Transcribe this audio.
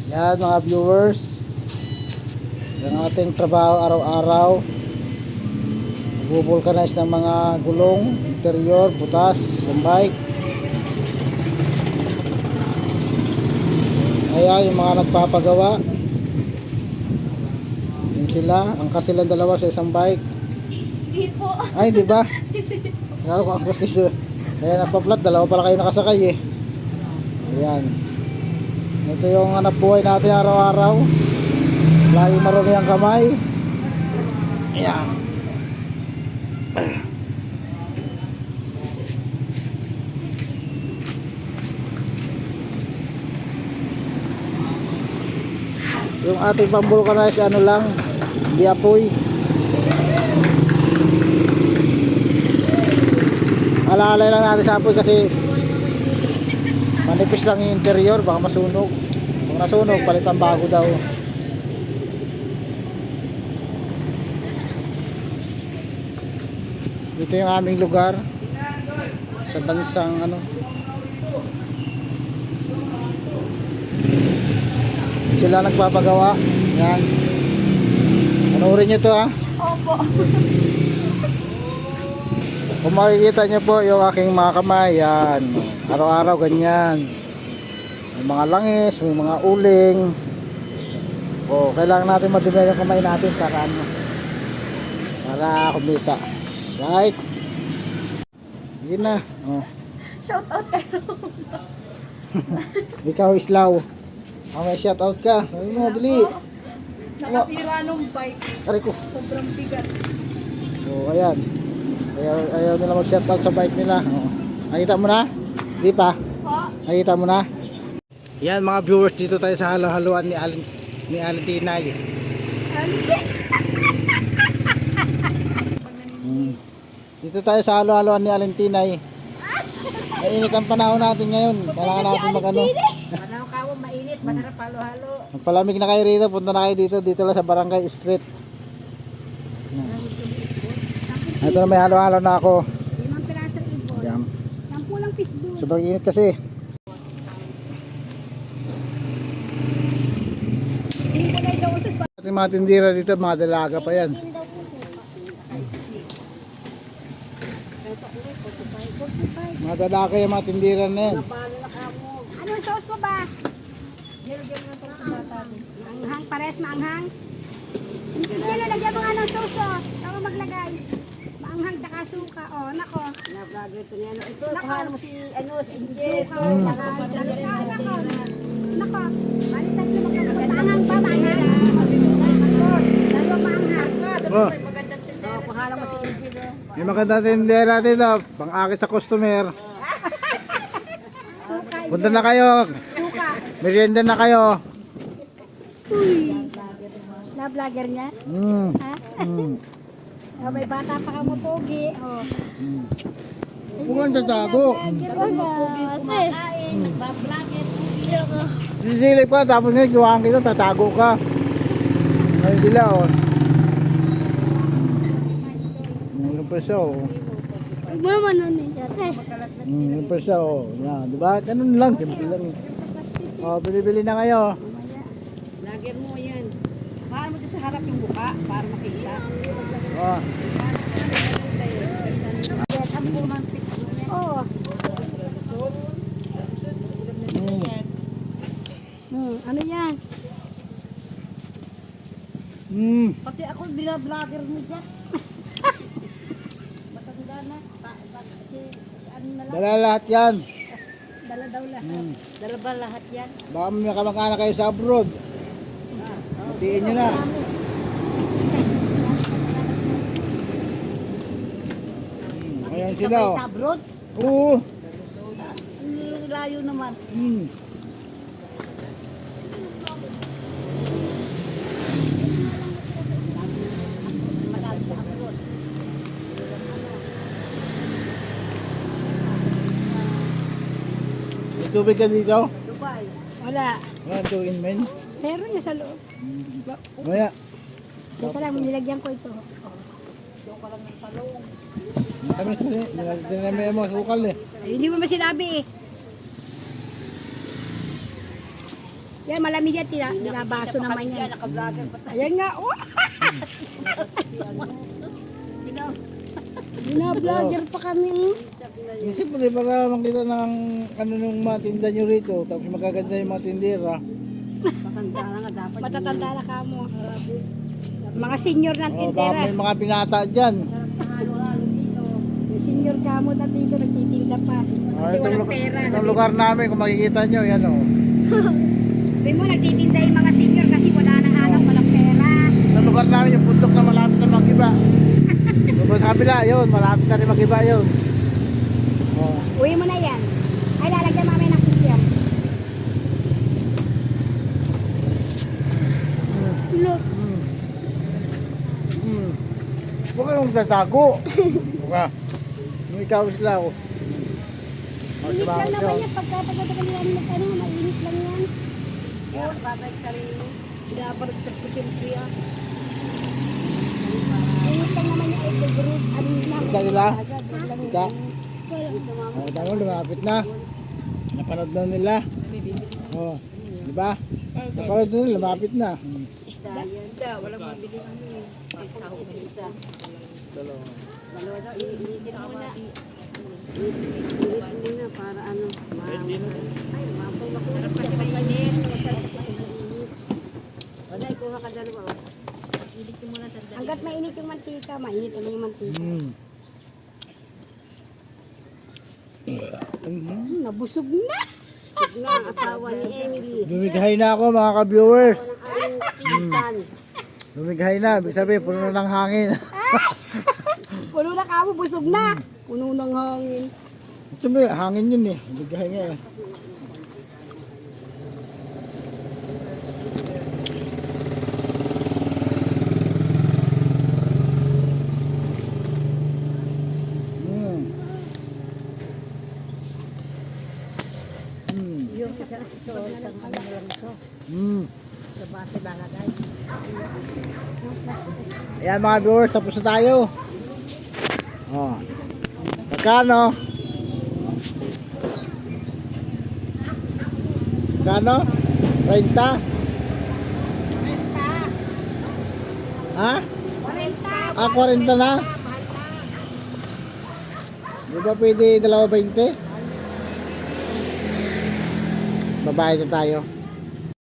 Yan mga viewers, yung ating trabaho araw-araw, nagvulcanize ng mga gulong, interior, butas, yung bike. Kaya yung mga nagpapagawa, yun sila, angkas silang dalawa sa isang bike. Hindi po. Ay, di ba? Kaya ko angkas kayo. Kaya napaplat, dalawa pala kayo nakasakay eh. Ayan. Ito yung hanap buhay natin araw-araw. Lagi marumi ang kamay. Ayan. Yung ating pambulkanize ano lang, hindi apoy. Alaalay lang natin sa apoy kasi manipis lang yung interior, baka masunog. Kung nasunog, palitan bago daw. Ito yung aming lugar sa bansang ano. Sila nagpapagawa. Yan. Panoorin nyo to ha. Opo. Kung makikita nyo po yung aking mga kamay, yan. Araw-araw ganyan. May mga langis, may mga uling. O, kailangan natin madumi yung kamay natin para ano, para kumita. Right? Yun na. O. Shout out kayo. Ikaw Islaw. May shout out ka. Sabi mo, dali. Nakasira nung bike. Aray ko. Sobrang bigat. O, ayan. Ayaw nila mag-shout out sa bike nila. O. Nakita mo na? Di pa? Po. Nakita mo na? Yan mga viewers, dito tayo sa halo-haluan ni Aling Tinay. Dito tayo sa halo-haluan ni Aling Tinay. Mainit ang panahon natin ngayon. Kailangan natin mag-ano. Panahon kawo mainit, masarap halo-halo. Magpalamig na kayo rito, punta na kayo dito. Dito lang sa Barangay Street. Ito na may halo-halo na ako. 5 piraso ibon. Yan. 10 lang pisdo. Sobrang init kasi. Hindi ko na ikaw usos pa. Ating mga tindira dito, mga dalaga pa yan. Mga dalaga yung mga tindira na yan. Anong sauce mo ba? Nilagyan mo ito sa bata. Maanghang, pares maanghang. Sino lagyan mo nga ng sauce o? Saka maglagay. Maanghang tsaka suka. O, nako. Na-vlogger ito niya. Ito, Nako. kahal mo si, si Injet. Nako. Nako. Balitan nyo magkakaroon. Maanghang pa, maanghang. Dalawa maanghang. Oh, Kahal mo si Injet. may maganda tindera dito. Pang-akit sa customer. Punta na kayo. Suka. Merienda na kayo. Uy. Na-vlogger niya? Ha? Oh, may bata pa ka mo, pogi. Oh. Huwag kang tatago. Kasi. Sisilip ka, tapos ngayon gawahan kita, tatago ka. Ngayon sila, oh. Yung pa siya, oh. Mama nun siya, te. Yung pa siya, oh. Yan, diba? Ganun lang, simple lang. Oh, bili-bili na kayo. Vlogger mo yan. Kahal mo dyan sa harap yung buka para makita. Oh. Oo. Ano yan? Pati ako vlogger mo dyan. Matanda na. Si, ano na lang. Dala lahat yan. Dala daw lahat. Dala ba lahat yan? Baka may kamag-anak kayo sa abroad. Hatiin nyo na. Ayan sila, oh. Sa abroad? Oo. Ang layo naman. Madami sa abroad. May tubig ka dito? Dubai. Wala. Wala tuwin, men. Meron niya sa loob. Maya. Dito lang, nilagyan ko ito. Kami kasi, dinamay mo sukal eh. Ay, hindi mo ba sinabi eh. Yan, malamig yan. Binabaso naman yan. Naka-vlogger pa tayo. Ayan nga. Oh. Bina-vlogger pa kami. Isip mo rin para makita ng ano nung mga tinda nyo rito. Tapos magaganda yung mga tindera. Matanda na nga dapat. Matatanda na ka mo. Mga senior ng O, baka tindera. may mga binata dyan. Halo-halo dito. Yung senior ka mo na dito nagtitinda pa. Kasi walang pera. Itong lugar namin, kung makikita nyo, yan o. Sabi mo, nagtitinda yung mga senior kasi wala nang anak, walang pera. Sa lugar namin, yung bundok na malapit na mag-iba. Doon sa kabila, yun, malapit na rin mag-iba yun. Oh. Uwi mo na yan. Ay, lalagyan mamaya ng kukyam. Look. Huwag kayong tatago. Buka. Yung ikaw sila ako. Init lang naman yan. Pagkatagal yan, mainit lang yan. Kaya patay ka rin. Binabarag sa kutimpi ah. Init lang naman yung egg group. Ano yun na? Kita nila? Agad, yun lang yun. Kita? Oh, tama, lumapit na. Napanood na nila. Oh, di ba? Napanood na nila, lumapit na. Isda yan. Walang mabili ano eh. Isa-isa. Dalawa daw. Initin muna. Initin muna para ano. Ay, mapay makulit. Kasi mainit. Wala, ikuha ka dalawa. Init mo muna tanda. Hanggat mainit yung mantika, mainit ulit yung mantika. Nabusog na. Sigla ang asawa ni Emily. Lumighay na ako mga ka-viewers. Ang pinsan. Lumighay na, ibig sabihin, puno ng hangin. Puno na kamo, busog na. Puno ng hangin. Ito may hangin yun eh. Lumighay nga eh. Yung isa ito, isang ano lang ito. Sa base lalagay. Ayan mga viewers, tapos na tayo. Oh. Magkano? Magkano? 30? Ha? 40. 40 na? Di ba pwede 2.20? Babayad na tayo.